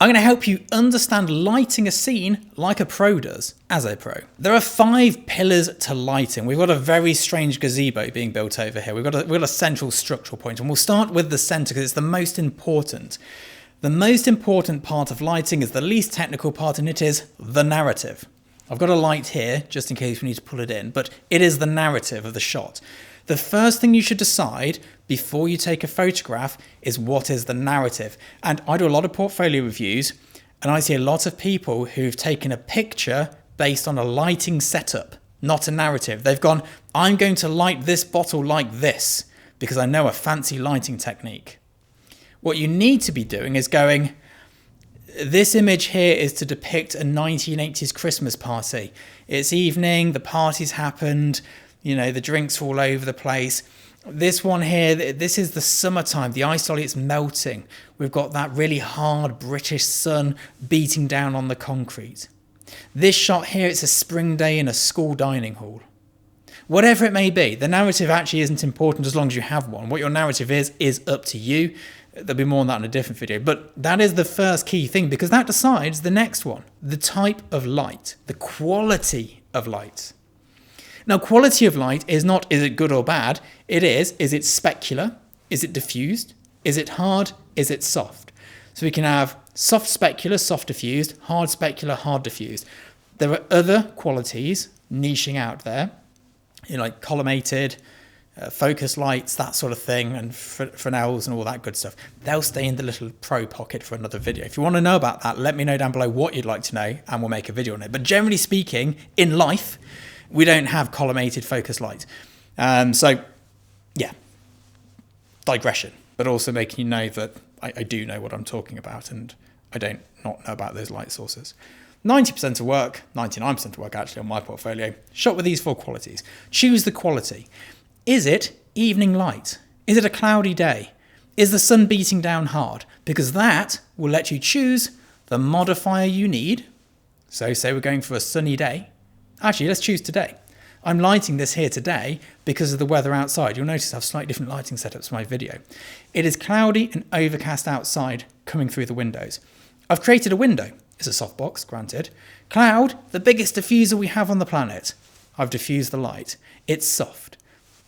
I'm going to help you understand lighting a scene like a pro does, as a pro. There are 5 pillars to lighting. We've got a very strange gazebo being built over here. We've got a central structural point, and we'll start with the center because it's the most important. The most important part of lighting is the least technical part, and it is the narrative. I've got a light here, just in case we need to pull it in, but it is the narrative of the shot. The first thing you should decide before you take a photograph is what is the narrative. And I do a lot of portfolio reviews, and I see a lot of people who've taken a picture based on a lighting setup, not a narrative. They've gone, I'm going to light this bottle like this because I know a fancy lighting technique. What you need to be doing is going, this image here is to depict a 1980s Christmas party. It's evening, the party's happened, you know, the drinks are all over the place. This one here, this is the summertime. The ice lolly, it's melting. We've got that really hard British sun beating down on the concrete. This shot here, it's a spring day in a school dining hall. Whatever it may be, the narrative actually isn't important as long as you have one. What your narrative is up to you. There'll be more on that in a different video. But that is the first key thing because that decides the next one. The type of light, the quality of light. Now, quality of light is not, is it good or bad? It is it specular? Is it diffused? Is it hard? Is it soft? So we can have soft specular, soft diffused, hard specular, hard diffused. There are other qualities niching out there, you know, like collimated, focus lights, that sort of thing, and Fresnels and all that good stuff. They'll stay in the little pro pocket for another video. If you want to know about that, let me know down below what you'd like to know, and we'll make a video on it. But generally speaking, in life, we don't have collimated focus light. So, yeah, digression, but also making you know that I do know what I'm talking about, and I don't not know about those light sources. 90% of work, 99% of work actually on my portfolio, shot with these 4 qualities. Choose the quality. Is it evening light? Is it a cloudy day? Is the sun beating down hard? Because that will let you choose the modifier you need. So say we're going for a sunny day. Actually, let's choose today. I'm lighting this here today because of the weather outside. You'll notice I have slightly different lighting setups for my video. It is cloudy and overcast outside coming through the windows. I've created a window. It's a softbox, granted. Cloud, the biggest diffuser we have on the planet. I've diffused the light. It's soft.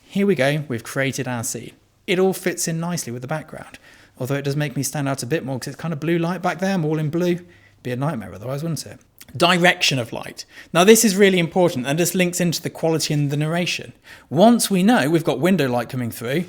Here we go. We've created our scene. It all fits in nicely with the background. Although it does make me stand out a bit more because it's kind of blue light back there. I'm all in blue. It'd be a nightmare otherwise, wouldn't it? Direction of light. Now this is really important and this links into the quality and the narration. Once we know we've got window light coming through,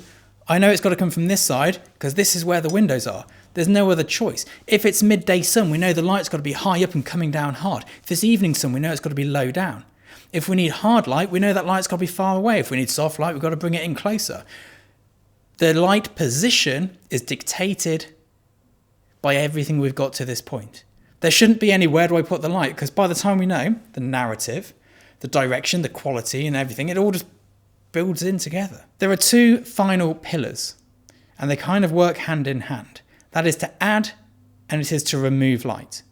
I know it's got to come from this side because this is where the windows are. There's no other choice. If it's midday sun, we know the light's got to be high up and coming down hard. If it's evening sun, we know it's got to be low down. If we need hard light, we know that light's got to be far away. If we need soft light, we've got to bring it in closer. The light position is dictated by everything we've got to this point. There shouldn't be any where do I put the light, because by the time we know the narrative, the direction, the quality and everything, it all just builds in together. There are 2 final pillars and they kind of work hand in hand. That is to add and it is to remove light.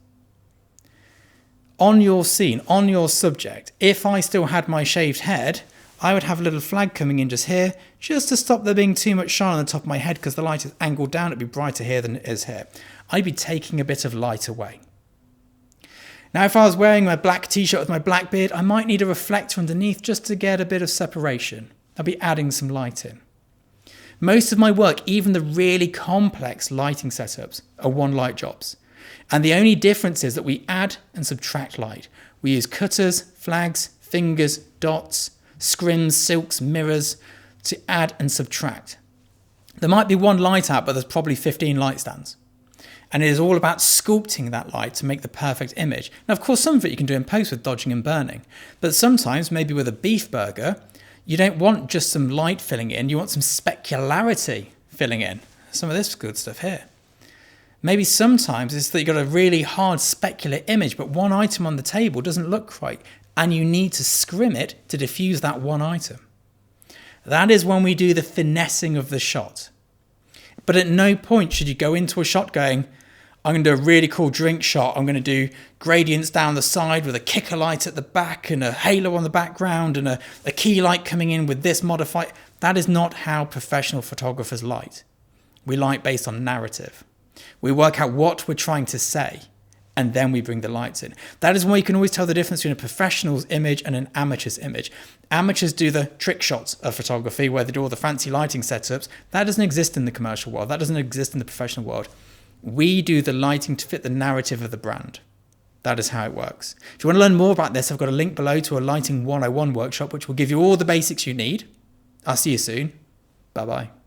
On your scene, on your subject, if I still had my shaved head, I would have a little flag coming in just here, just to stop there being too much shine on the top of my head because the light is angled down, it'd be brighter here than it is here. I'd be taking a bit of light away. Now, if I was wearing my black t-shirt with my black beard, I might need a reflector underneath just to get a bit of separation. I'd be adding some light in. Most of my work, even the really complex lighting setups, are one light jobs. And the only difference is that we add and subtract light. We use cutters, flags, fingers, dots, scrims, silks, mirrors to add and subtract. There might be one light out, but there's probably 15 light stands. And it is all about sculpting that light to make the perfect image. Now, of course, some of it you can do in post with dodging and burning. But sometimes, maybe with a beef burger, you don't want just some light filling in. You want some specularity filling in. Some of this good stuff here. Maybe sometimes it's that you've got a really hard specular image, but one item on the table doesn't look right. And you need to scrim it to diffuse that one item. That is when we do the finessing of the shot. But at no point should you go into a shot going, I'm going to do a really cool drink shot. I'm going to do gradients down the side with a kicker light at the back and a halo on the background and a key light coming in with this modified. That is not how professional photographers light. We light based on narrative. We work out what we're trying to say, and then we bring the lights in. That is why you can always tell the difference between a professional's image and an amateur's image. Amateurs do the trick shots of photography where they do all the fancy lighting setups. That doesn't exist in the commercial world. That doesn't exist in the professional world. We do the lighting to fit the narrative of the brand. That is how it works. If you want to learn more about this, I've got a link below to a Lighting 101 workshop, which will give you all the basics you need. I'll see you soon. Bye-bye.